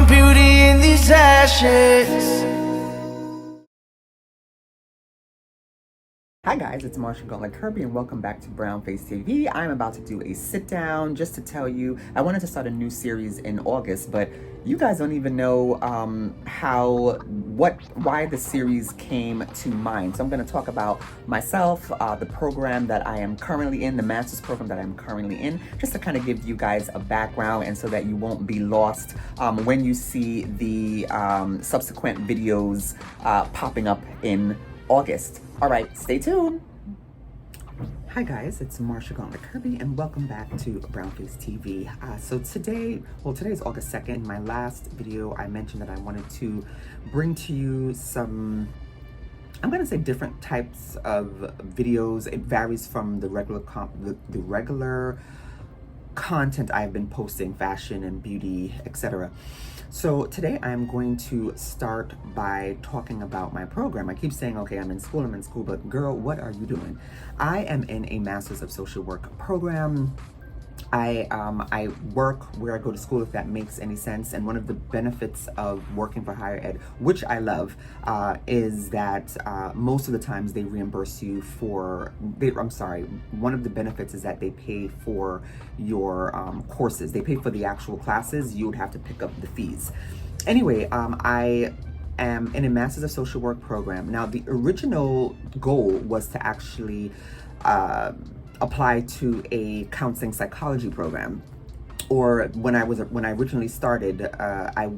beauty in these ashes. Hi guys, it's Marsha Gauntlet Kirby and welcome back to Brown Face TV. I'm about to do a sit down just to tell you, I wanted to start a new series in August, but you guys don't even know why the series came to mind. So I'm going to talk about myself, the program that I am currently in, the master's program that I'm currently in, just to kind of give you guys a background and so that you won't be lost when you see the subsequent videos popping up in August. All right, stay tuned. Hi guys, it's Marsha Gauntlet Kirby and welcome back to Brown Face TV. So today is August 2nd. In my last video, I mentioned that I wanted to bring to you some, I'm gonna say different types of videos. It varies from the regular content I've been posting, fashion and beauty, etc. So today I'm going to start by talking about my program. I keep saying, okay, I'm in school, but girl, what are you doing? I am in a Master's of Social Work program. I work where I go to school, if that makes any sense. And one of the benefits of working for higher ed, which I love, is that most of the times they reimburse you for, one of the benefits is that they pay for your courses. They pay for the actual classes. You would have to pick up the fees. Anyway, I am in a Master's of Social Work program. Now, the original goal was to actually apply to a counseling psychology program. Or when I originally started, I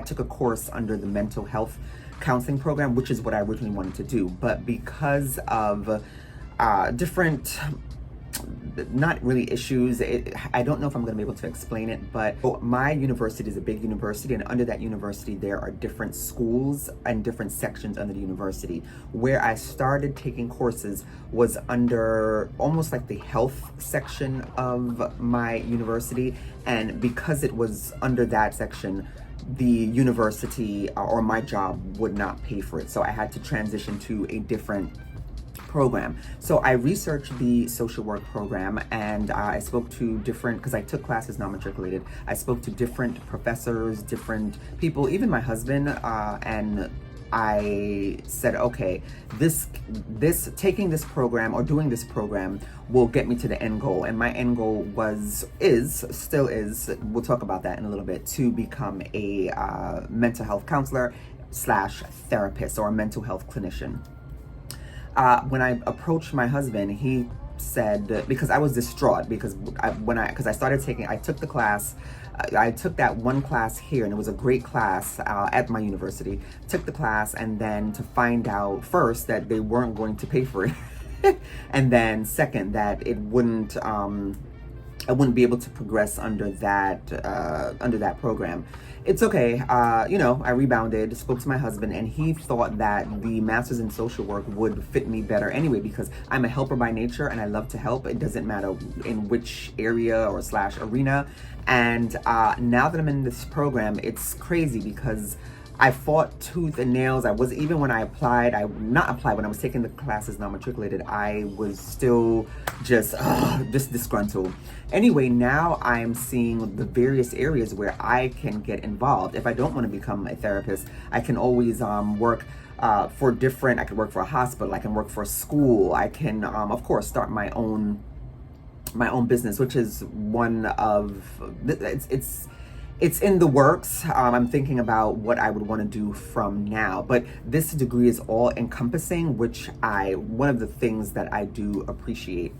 took a course under the mental health counseling program, which is what I originally wanted to do. But because of different, not really issues, I don't know if I'm going to be able to explain it, but my university is a big university, and under that university there are different schools and different sections under the university. Where I started taking courses was under almost like the health section of my university, and because it was under that section, the university or my job would not pay for it, so I had to transition to a different program. So I researched the social work program, and I spoke to different, because I took classes non-matriculated, I spoke to different professors, different people, even my husband, and I said, okay, taking this program or doing this program will get me to the end goal. And my end goal still is, we'll talk about that in a little bit, to become a mental health counselor / therapist or a mental health clinician. When I approached my husband, he said, because I was distraught, because I took the class, I took that one class here, and it was a great class at my university. Took the class, and then to find out first that they weren't going to pay for it, and then second that I wouldn't be able to progress under that program. It's okay. I rebounded, spoke to my husband, and he thought that the master's in social work would fit me better anyway, because I'm a helper by nature and I love to help. It doesn't matter in which area or / arena. And now that I'm in this program, it's crazy because I fought tooth and nails. Even when I applied, when I was taking the classes non-matriculated, I was still just disgruntled. Anyway, now I'm seeing the various areas where I can get involved. If I don't want to become a therapist, I can always work I could work for a hospital, I can work for a school, I can, of course, start my own business, which is one of, it's in the works. I'm thinking about what I would want to do from now, but this degree is all encompassing, which one of the things that I do appreciate.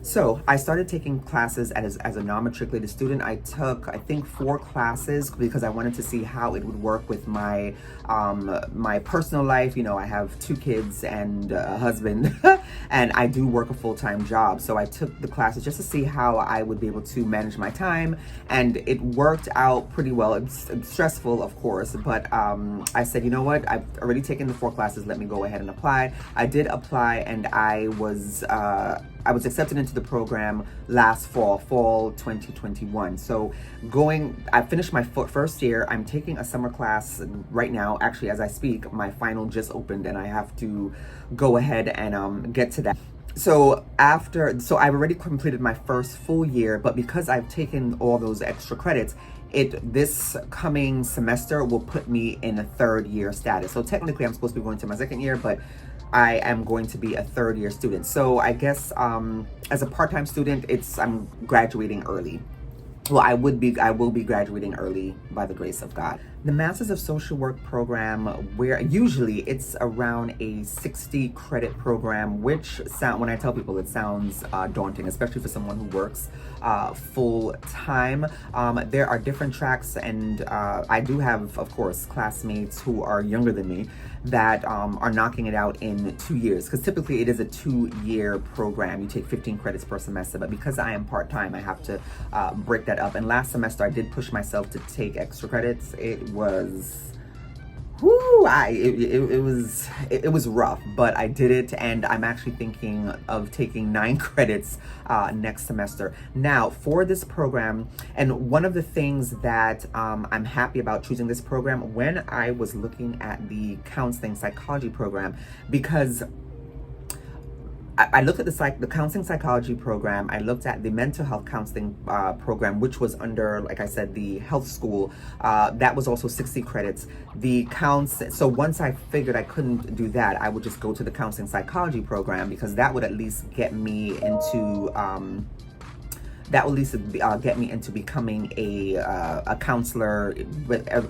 So I started taking classes as a non-matriculated student. I took, I think, 4 classes because I wanted to see how it would work with my my personal life. I have 2 kids and a husband, and I do work a full-time job. So I took the classes just to see how I would be able to manage my time, and it worked out pretty well. It's stressful, of course, but I said, you know what? I've already taken the 4 classes. Let me go ahead and apply. I did apply, and I was accepted into the program last fall 2021. So I finished my first year. I'm taking a summer class right now. Actually, as I speak, my final just opened and I have to go ahead and get to that. So I've already completed my first full year, but because I've taken all those extra credits, this coming semester will put me in a third year status. So technically I'm supposed to be going to my second year, but I am going to be a third year student. So I guess as a part-time student, I'm graduating early. Well, I will be graduating early by the grace of God. The Masters of Social Work program, where usually it's around a 60 credit program, which when I tell people, it sounds daunting, especially for someone who works full time. There are different tracks, and I do have, of course, classmates who are younger than me that are knocking it out in 2 years, because typically it is a 2-year program. You take 15 credits per semester, but because I am part-time, I have to break that up. And last semester I did push myself to take extra credits. It was it was rough, but I did it, and I'm actually thinking of taking 9 credits next semester. Now, for this program, and one of the things that I'm happy about choosing this program, when I was looking at the counseling psychology program, because I looked at the counseling psychology program, I looked at the mental health counseling program, which was under, like I said, the health school. That was also 60 credits. So once I figured I couldn't do that, I would just go to the counseling psychology program, because that would at least get me into becoming a counselor,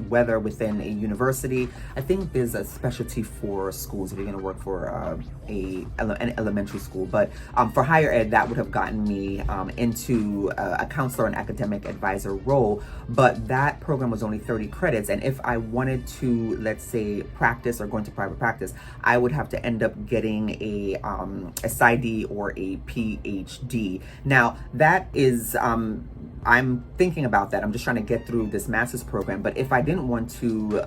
whether within a university. I think there's a specialty for schools if you're going to work for an elementary school, but for higher ed, that would have gotten me into a counselor and academic advisor role. But that program was only 30 credits, and if I wanted to, let's say, practice or go into private practice, I would have to end up getting a PsyD or a PhD. Now, that is I'm thinking about that. I'm just trying to get through this master's program. But if I didn't want to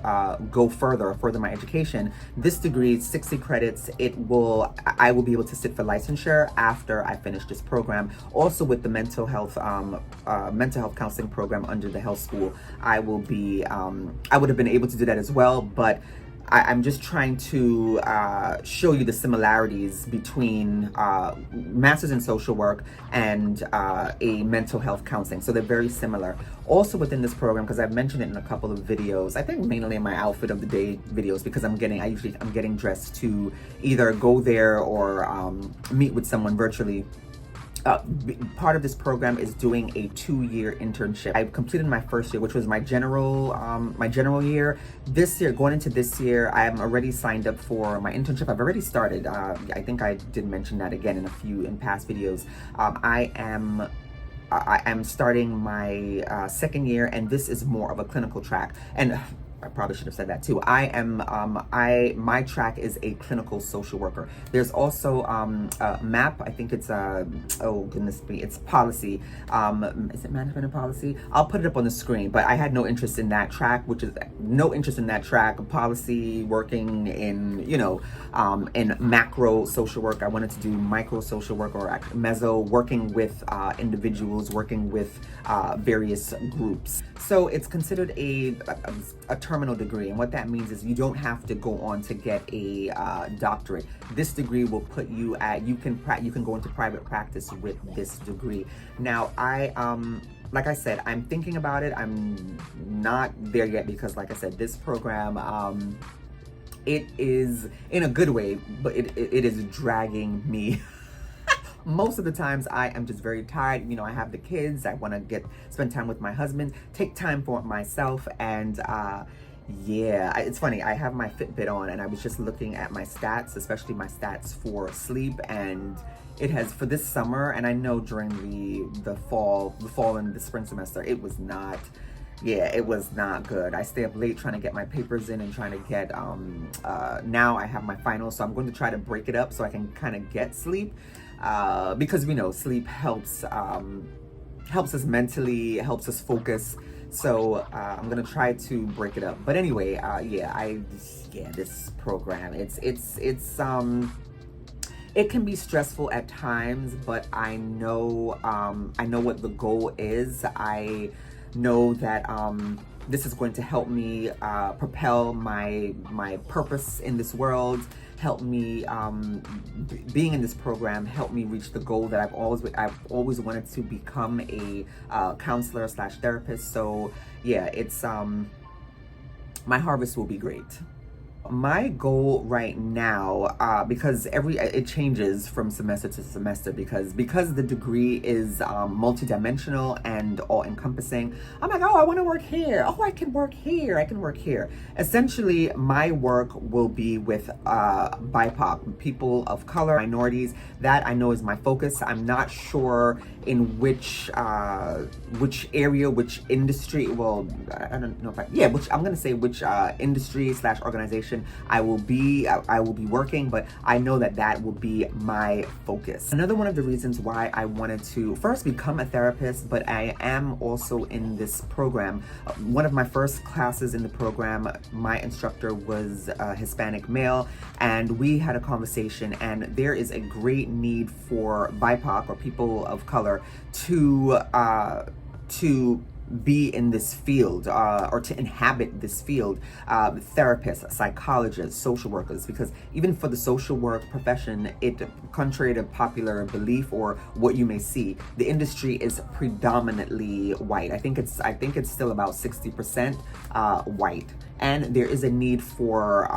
go further my education, this degree, 60 credits, I will be able to sit for licensure after I finish this program. Also, with the mental health counseling program under the health school, I would have been able to do that as well. But I'm just trying to show you the similarities between Masters in Social Work and a mental health counseling. So they're very similar. Also within this program, because I've mentioned it in a couple of videos, I think mainly in my outfit of the day videos, because I'm getting dressed to either go there or meet with someone virtually. Part of this program is doing a 2-year internship. I completed my first year, which was my general year. This year, going into this year, I am already signed up for my internship. I've already started. I think I did mention that again in past videos. I am starting my second year, and this is more of a clinical track. And I probably should have said that too. My track is a clinical social worker. There's also MAP. I think it's it's policy. Is it management and policy? I'll put it up on the screen. But I had no interest in that track, policy, working in macro social work. I wanted to do micro social work, or meso, working with individuals, working with various groups. So it's considered a terminal degree, and what that means is you don't have to go on to get a doctorate. This degree will put you at, you can go into private practice with this degree. Now, like I said, I'm thinking about it. I'm not there yet, because like I said, this program, it is in a good way, but it is dragging me. Most of the times I am just very tired. I have the kids. I want to spend time with my husband, take time for myself. And yeah, it's funny. I have my Fitbit on, and I was just looking at my stats, especially my stats for sleep. And it has, for this summer, and I know during the fall and the spring semester, it was not good. I stay up late trying to get my papers in and trying to get, now I have my finals, so I'm going to try to break it up so I can kind of get sleep. Because we know sleep helps us mentally, helps us focus. So I'm gonna try to break it up. But anyway, this program, it can be stressful at times, but I know what the goal is. I know that this is going to help me propel my purpose in this world, help me being in this program, help me reach the goal that I've always wanted to become a counselor slash therapist. So yeah, it's my harvest will be great. My goal right now, because it changes from semester to semester, because the degree is multidimensional and all encompassing. I'm like, oh, I want to work here. Oh, I can work here. I can work here. Essentially, my work will be with BIPOC, people of color, minorities. That I know is my focus. I'm not sure in which area, which industry. Well, I don't know if I'm gonna say which industry slash organization I will be working, but I know that will be my focus. Another one of the reasons why I wanted to first become a therapist, but I am also in this program. One of my first classes in the program, my instructor was a Hispanic male, and we had a conversation, and there is a great need for BIPOC or people of color to be in this field or to inhabit this field, therapists, psychologists, social workers, because even for the social work profession, contrary to popular belief or what you may see, the industry is predominantly white. I think it's still about 60% white. And there is a need for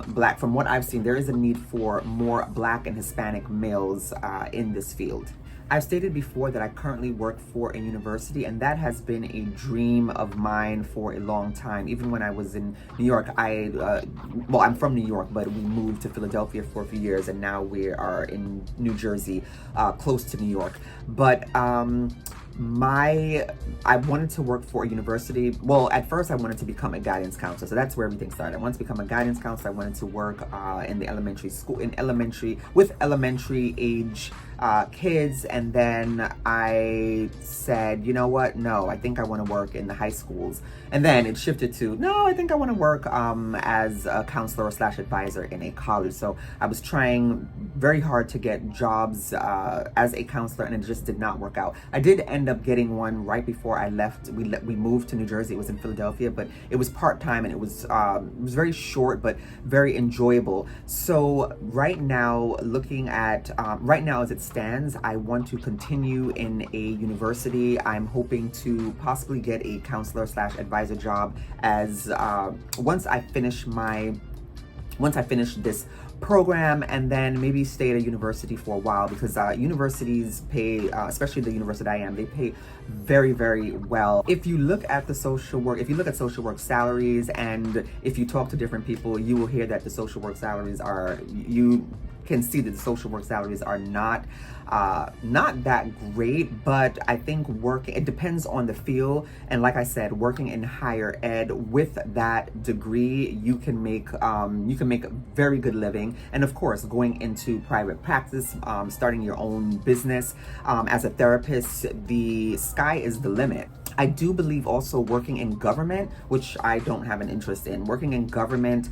black, from what I've seen, there is a need for more black and Hispanic males in this field. I've stated before that I currently work for a university, and that has been a dream of mine for a long time. Even when I was in New York, I'm from New York, but we moved to Philadelphia for a few years, and now we are in New Jersey, close to New York. But I wanted to work for a university. Well, at first I wanted to become a guidance counselor. So that's where everything started. I wanted to become a guidance counselor. I wanted to work in the elementary school, with elementary age kids. And then I said, you know what? No, I think I want to work in the high schools. And then it shifted to, no, I think I want to work as a counselor slash advisor in a college. So I was trying very hard to get jobs as a counselor, and it just did not work out. I did end up getting one right before I left. We moved to New Jersey. It was in Philadelphia, but it was part-time, and it was very short but very enjoyable. So right now, looking at right now as it stands, I want to continue in a university. I'm hoping to possibly get a counselor slash advisor job as once I finish this program, and then maybe stay at a university for a while, because universities pay, especially the university I am, they pay very, very well. If you look at social work salaries, and if you talk to different people, you will hear that the social work salaries you can see that the social work salaries are not that great, but I think it depends on the field. And like I said, working in higher ed with that degree, you can make a very good living. And of course, going into private practice, starting your own business as a therapist, the sky is the limit. I do believe also working in government, which I don't have an interest in. Working in government,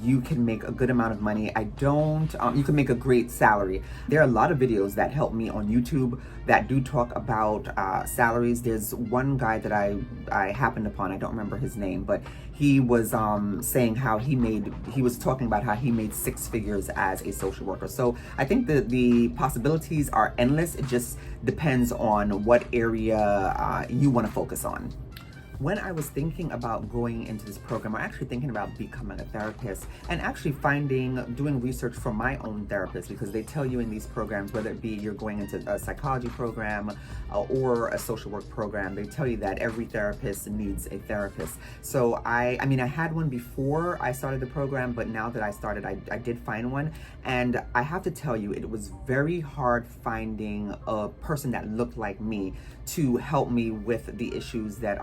you can make a good amount of money. You can make a great salary. There are a lot of videos that help me on YouTube that do talk about salaries. There's one guy that I happened upon, I don't remember his name, but he was saying how he was talking about how he made 6 figures as a social worker. So I think the possibilities are endless. It just depends on what area you want to focus on. When I was thinking about going into this program, or actually thinking about becoming a therapist, and actually doing research for my own therapist, because they tell you in these programs, whether it be you're going into a psychology program or a social work program, they tell you that every therapist needs a therapist. So I had one before I started the program, but now that I started, I did find one. And I have to tell you, it was very hard finding a person that looked like me to help me with the issues that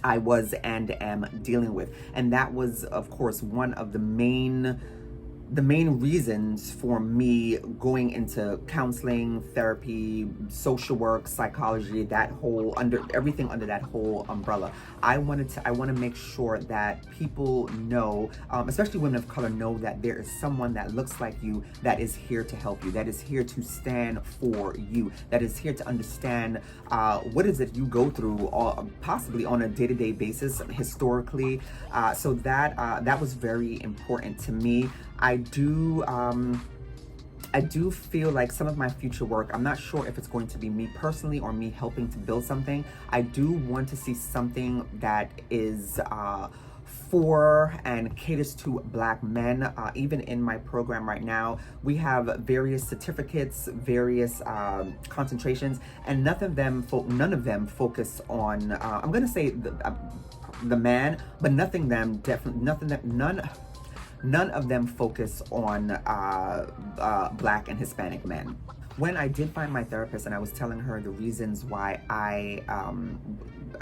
I was and am dealing with. And that was, of course, one of the main the main reasons for me going into counseling, therapy, social work, psychology, that whole everything under that whole umbrella. I want to make sure that people know, especially women of color, know that there is someone that looks like you that is here to help you, that is here to stand for you, that is here to understand what is it you go through, possibly on a day-to-day basis, historically. So that was very important to me. I do feel like some of my future work, I'm not sure if it's going to be me personally or me helping to build something. I do want to see something that is for and caters to Black men. Even in my program right now, we have various certificates, various concentrations, and none of them focus on, I'm gonna say the man, but none of them focus on Black and Hispanic men. When I did find my therapist and I was telling her the reasons why I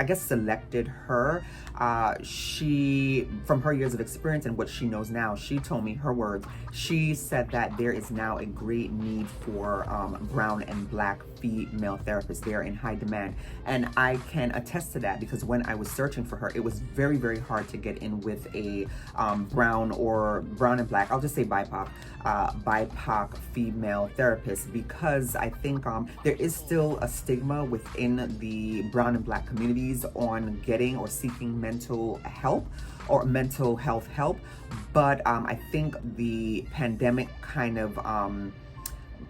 guess selected her, she, from her years of experience and what she knows now, she told me her words. She said that there is now a great need for brown and Black female therapists. They are in high demand, and I can attest to that because when I was searching for her, it was very, very hard to get in with a brown and Black, I'll just say BIPOC female therapist, because I think there is still a stigma within the brown and Black communities on getting or seeking mental help or mental health help. But I think the pandemic kind of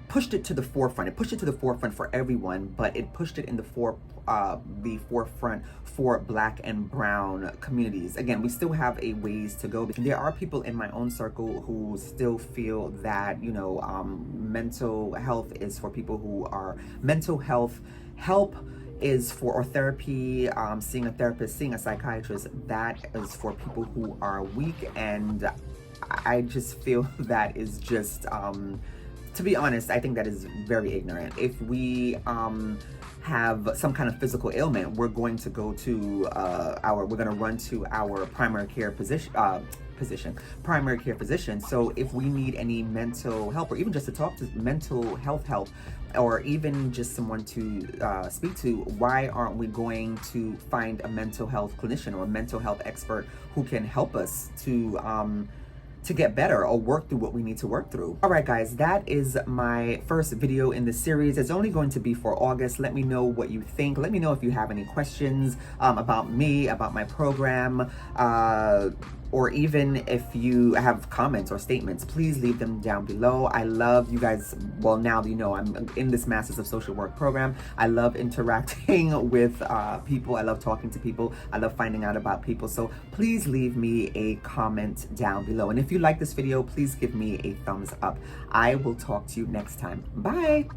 pushed it to the forefront. It pushed it to the forefront for everyone, but it pushed it in the forefront for Black and brown communities. Again, we still have a ways to go. There are people in my own circle who still feel that, you know, mental health is for people who are mental health help is for, or therapy, seeing a therapist, seeing a psychiatrist, that is for people who are weak. And I just feel that is just, to be honest, I think that is very ignorant. If we have some kind of physical ailment, we're going to go to we're going to run to our primary care primary care physician. So if we need any mental help, or even just to talk to mental health help, or even just someone to speak to, why aren't we going to find a mental health clinician or a mental health expert who can help us to get better or work through what we need to work through? All right, guys, that is my first video in the series. It's only going to be for August. Let me know what you think. Let me know if you have any questions about me, about my program, or even if you have comments or statements, please leave them down below. I love you guys. Well, now you know I'm in this Masters of Social Work program. I love interacting with people. I love talking to people. I love finding out about people. So please leave me a comment down below. And if you like this video, please give me a thumbs up. I will talk to you next time. Bye.